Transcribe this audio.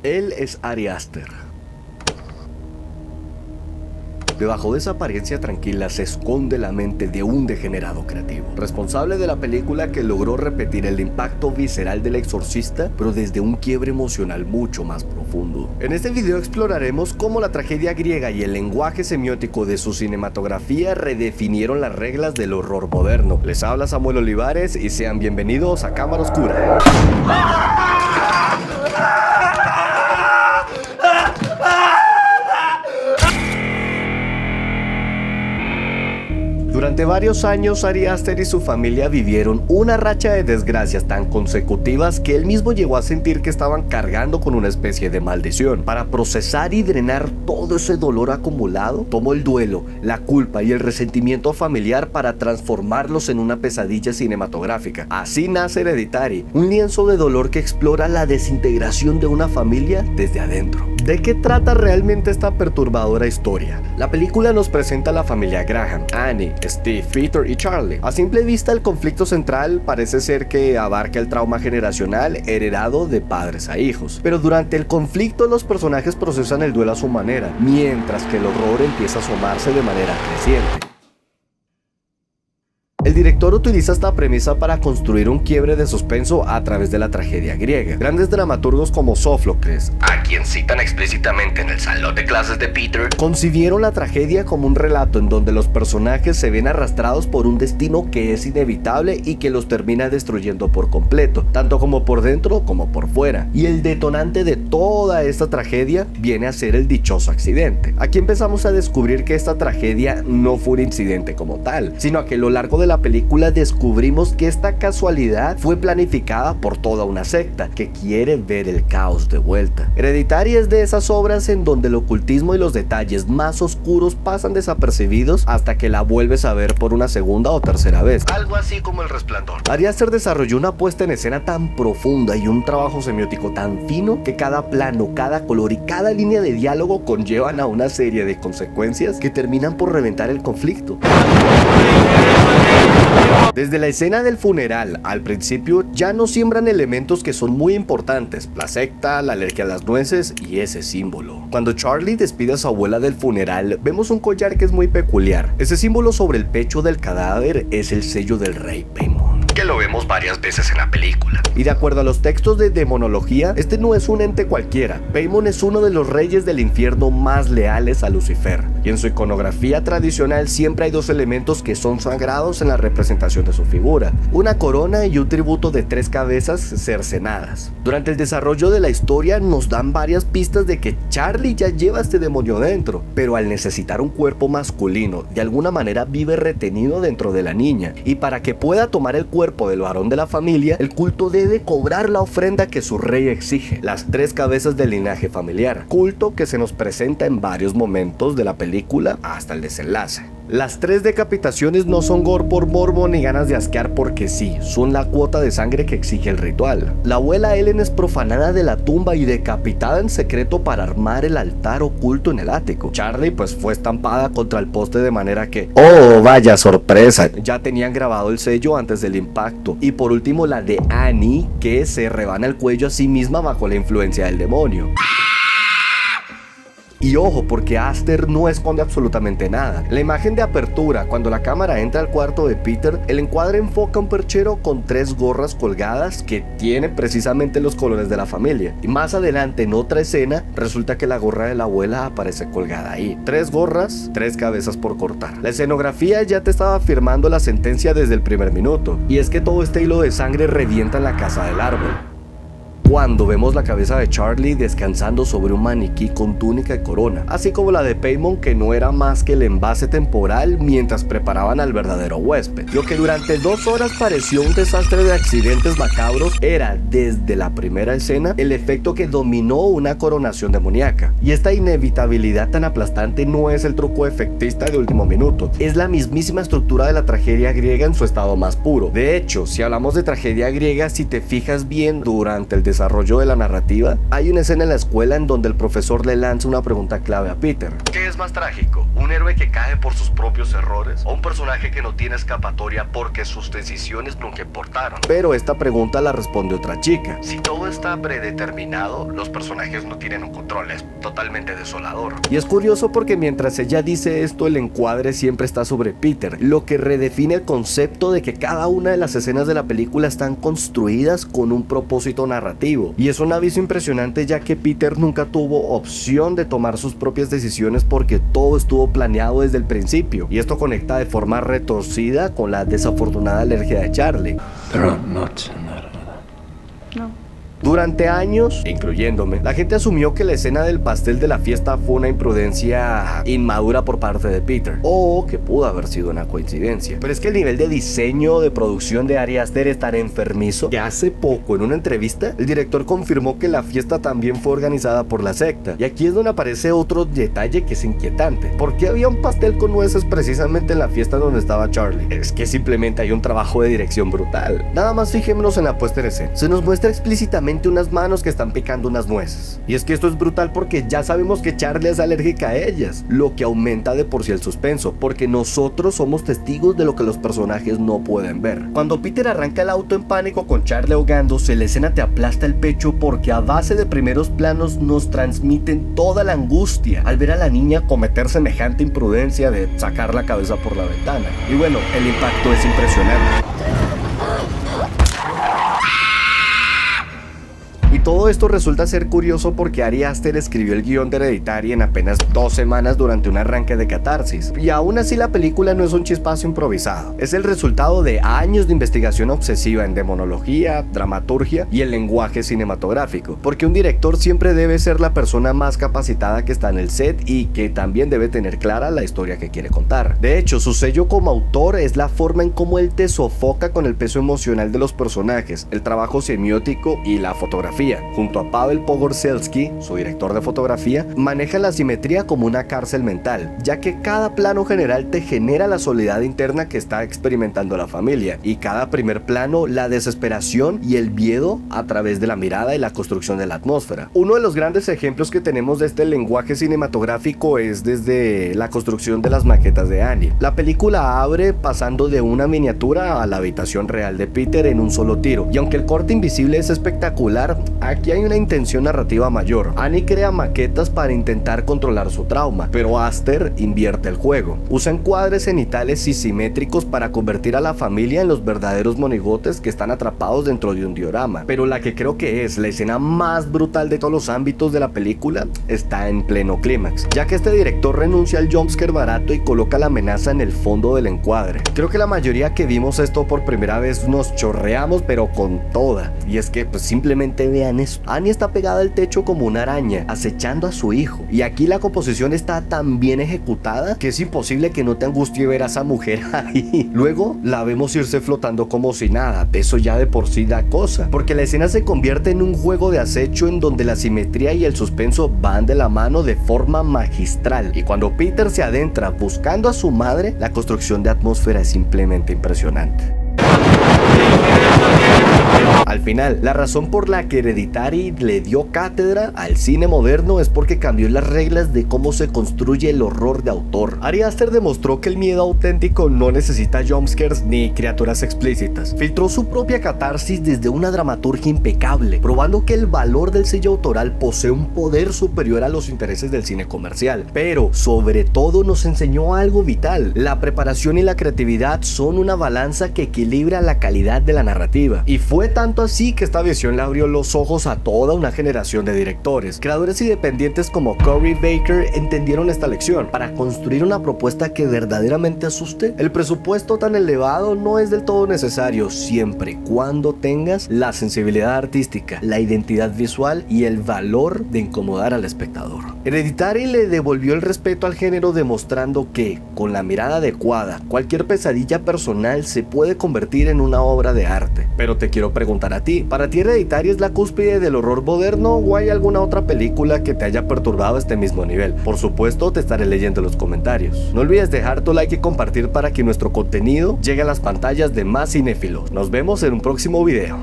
Él es Ari Aster. Debajo de esa apariencia tranquila se esconde la mente de un degenerado creativo, responsable de la película que logró repetir el impacto visceral del Exorcista, pero desde un quiebre emocional mucho más profundo. En este video exploraremos cómo la tragedia griega y el lenguaje semiótico de su cinematografía redefinieron las reglas del horror moderno. Les habla Samuel Olivares y sean bienvenidos a Cámara Oscura. Durante varios años, Ari Aster y su familia vivieron una racha de desgracias tan consecutivas que él mismo llegó a sentir que estaban cargando con una especie de maldición. Para procesar y drenar todo ese dolor acumulado, tomó el duelo, la culpa y el resentimiento familiar para transformarlos en una pesadilla cinematográfica. Así nace Hereditary, un lienzo de dolor que explora la desintegración de una familia desde adentro. ¿De qué trata realmente esta perturbadora historia? La película nos presenta a la familia Graham, Annie, Steve, Peter y Charlie. A simple vista, el conflicto central parece ser que abarca el trauma generacional heredado de padres a hijos. Pero durante el conflicto los personajes procesan el duelo a su manera, mientras que el horror empieza a asomarse de manera creciente. El director utiliza esta premisa para construir un quiebre de suspenso a través de la tragedia griega. Grandes dramaturgos como Sófocles, a quien citan explícitamente en el salón de clases de Peter, concibieron la tragedia como un relato en donde los personajes se ven arrastrados por un destino que es inevitable y que los termina destruyendo por completo, tanto como por dentro como por fuera. Y el detonante de toda esta tragedia viene a ser el dichoso accidente. Aquí empezamos a descubrir que esta tragedia no fue un incidente como tal, sino que a lo largo de la película descubrimos que esta casualidad fue planificada por toda una secta que quiere ver el caos de vuelta. Hereditary es de esas obras en donde el ocultismo y los detalles más oscuros pasan desapercibidos hasta que la vuelves a ver por una segunda o tercera vez. Algo así como El Resplandor. Ari Aster desarrolló una puesta en escena tan profunda y un trabajo semiótico tan fino que cada plano, cada color y cada línea de diálogo conllevan a una serie de consecuencias que terminan por reventar el conflicto. Desde la escena del funeral al principio ya nos siembran elementos que son muy importantes: la secta, la alergia a las nueces y ese símbolo. Cuando Charlie despide a su abuela del funeral, vemos un collar que es muy peculiar. Ese símbolo sobre el pecho del cadáver es el sello del rey Paimon, que lo vemos varias veces en la película. Y de acuerdo a los textos de demonología, este no es un ente cualquiera. Paimon es uno de los reyes del infierno más leales a Lucifer, y en su iconografía tradicional siempre hay dos elementos que son sagrados en la representación de su figura: una corona y un tributo de 3 cabezas cercenadas. Durante el desarrollo de la historia nos dan varias pistas de que Charlie ya lleva este demonio dentro, pero al necesitar un cuerpo masculino, de alguna manera vive retenido dentro de la niña, y para que pueda tomar el cuerpo del varón de la familia, el culto debe cobrar la ofrenda que su rey exige: las 3 cabezas del linaje familiar, culto que se nos presenta en varios momentos de la película hasta el desenlace. Las 3 decapitaciones no son gore por morbo ni ganas de asquear porque sí, son la cuota de sangre que exige el ritual. La abuela Ellen es profanada de la tumba y decapitada en secreto para armar el altar oculto en el ático. Charlie pues fue estampada contra el poste de manera que, ¡oh, vaya sorpresa!, ya tenían grabado el sello antes del impacto. Y por último la de Annie, que se rebana el cuello a sí misma bajo la influencia del demonio. Y ojo, porque Aster no esconde absolutamente nada. La imagen de apertura, cuando la cámara entra al cuarto de Peter, el encuadre enfoca un perchero con 3 gorras colgadas que tiene precisamente los colores de la familia. Y más adelante, en otra escena, resulta que la gorra de la abuela aparece colgada ahí. 3 gorras, 3 cabezas por cortar. La escenografía ya te estaba firmando la sentencia desde el primer minuto. Y es que todo este hilo de sangre revienta en la casa del árbol, cuando vemos la cabeza de Charlie descansando sobre un maniquí con túnica y corona, así como la de Paimon, que no era más que el envase temporal mientras preparaban al verdadero huésped. Lo que durante 2 horas pareció un desastre de accidentes macabros era, desde la primera escena, el efecto que dominó una coronación demoníaca. Y esta inevitabilidad tan aplastante no es el truco efectista de último minuto, es la mismísima estructura de la tragedia griega en su estado más puro. De hecho, si hablamos de tragedia griega, si te fijas bien, durante el desarrollo de la narrativa, hay una escena en la escuela en donde el profesor le lanza una pregunta clave a Peter. ¿Qué es más trágico? ¿Un héroe que cae por sus propios errores? ¿O un personaje que no tiene escapatoria porque sus decisiones nunca importaron? Pero esta pregunta la responde otra chica. Si todo está predeterminado, los personajes no tienen un control, es totalmente desolador. Y es curioso porque mientras ella dice esto, el encuadre siempre está sobre Peter, lo que redefine el concepto de que cada una de las escenas de la película están construidas con un propósito narrativo. Y es un aviso impresionante, ya que Peter nunca tuvo opción de tomar sus propias decisiones porque todo estuvo planeado desde el principio. Y esto conecta de forma retorcida con la desafortunada alergia de Charlie. Durante años, incluyéndome, la gente asumió que la escena del pastel de la fiesta fue una imprudencia inmadura por parte de Peter, o que pudo haber sido una coincidencia. Pero es que el nivel de diseño de producción de Ari Aster es tan enfermizo que hace poco, en una entrevista, el director confirmó que la fiesta también fue organizada por la secta. Y aquí es donde aparece otro detalle que es inquietante. ¿Por qué había un pastel con nueces precisamente en la fiesta donde estaba Charlie? Es que simplemente hay un trabajo de dirección brutal. Nada más fijémonos en la puesta en escena. Se nos muestra explícitamente unas manos que están picando unas nueces. Y es que esto es brutal porque ya sabemos que Charlie es alérgica a ellas, lo que aumenta de por sí el suspenso, porque nosotros somos testigos de lo que los personajes no pueden ver. Cuando Peter arranca el auto en pánico con Charlie ahogándose, la escena te aplasta el pecho porque a base de primeros planos nos transmiten toda la angustia al ver a la niña cometer semejante imprudencia de sacar la cabeza por la ventana. Y bueno, el impacto es impresionante. Y todo esto resulta ser curioso porque Ari Aster escribió el guión de Hereditary en apenas 2 semanas durante un arranque de catarsis. Y aún así la película no es un chispazo improvisado. Es el resultado de años de investigación obsesiva en demonología, dramaturgia y el lenguaje cinematográfico. Porque un director siempre debe ser la persona más capacitada que está en el set y que también debe tener clara la historia que quiere contar. De hecho, su sello como autor es la forma en cómo él te sofoca con el peso emocional de los personajes, el trabajo semiótico y la fotografía. Junto a Pavel Pogorzelski, su director de fotografía, maneja la simetría como una cárcel mental, ya que cada plano general te genera la soledad interna que está experimentando la familia, y cada primer plano la desesperación y el miedo a través de la mirada y la construcción de la atmósfera. Uno de los grandes ejemplos que tenemos de este lenguaje cinematográfico es desde la construcción de las maquetas de Annie. La película abre pasando de una miniatura a la habitación real de Peter en un solo tiro, y aunque el corte invisible es espectacular, aquí hay una intención narrativa mayor. Annie crea maquetas para intentar controlar su trauma, pero Aster invierte el juego. Usa encuadres cenitales y simétricos para convertir a la familia en los verdaderos monigotes que están atrapados dentro de un diorama. Pero la que creo que es la escena más brutal de todos los ámbitos de la película está en pleno clímax, ya que este director renuncia al jumpscare barato y coloca la amenaza en el fondo del encuadre. Creo que la mayoría que vimos esto por primera vez nos chorreamos, pero con toda. Y es que pues simplemente vean esto. Annie está pegada al techo como una araña, acechando a su hijo. Y aquí la composición está tan bien ejecutada que es imposible que no te angustie ver a esa mujer ahí. Luego la vemos irse flotando como si nada. Eso ya de por sí da cosa, porque la escena se convierte en un juego de acecho en donde la simetría y el suspenso van de la mano de forma magistral. Y cuando Peter se adentra buscando a su madre, la construcción de atmósfera es simplemente impresionante. Al final, la razón por la que Hereditary le dio cátedra al cine moderno es porque cambió las reglas de cómo se construye el horror de autor. Ari Aster demostró que el miedo auténtico no necesita jumpscares ni criaturas explícitas. Filtró su propia catarsis desde una dramaturgia impecable, probando que el valor del sello autoral posee un poder superior a los intereses del cine comercial. Pero, sobre todo, nos enseñó algo vital. La preparación y la creatividad son una balanza que equilibra la calidad de la narrativa. Y fue tanto así que esta visión le abrió los ojos a toda una generación de directores. Creadores independientes como Corey Baker entendieron esta lección. Para construir una propuesta que verdaderamente asuste, el presupuesto tan elevado no es del todo necesario, siempre y cuando tengas la sensibilidad artística, la identidad visual y el valor de incomodar al espectador. Hereditary le devolvió el respeto al género, demostrando que, con la mirada adecuada, cualquier pesadilla personal se puede convertir en una obra de arte. Pero te quiero preguntar a ti, ¿para ti Hereditary es la cúspide del horror moderno o hay alguna otra película que te haya perturbado a este mismo nivel? Por supuesto, te estaré leyendo en los comentarios. No olvides dejar tu like y compartir para que nuestro contenido llegue a las pantallas de más cinéfilos. Nos vemos en un próximo video.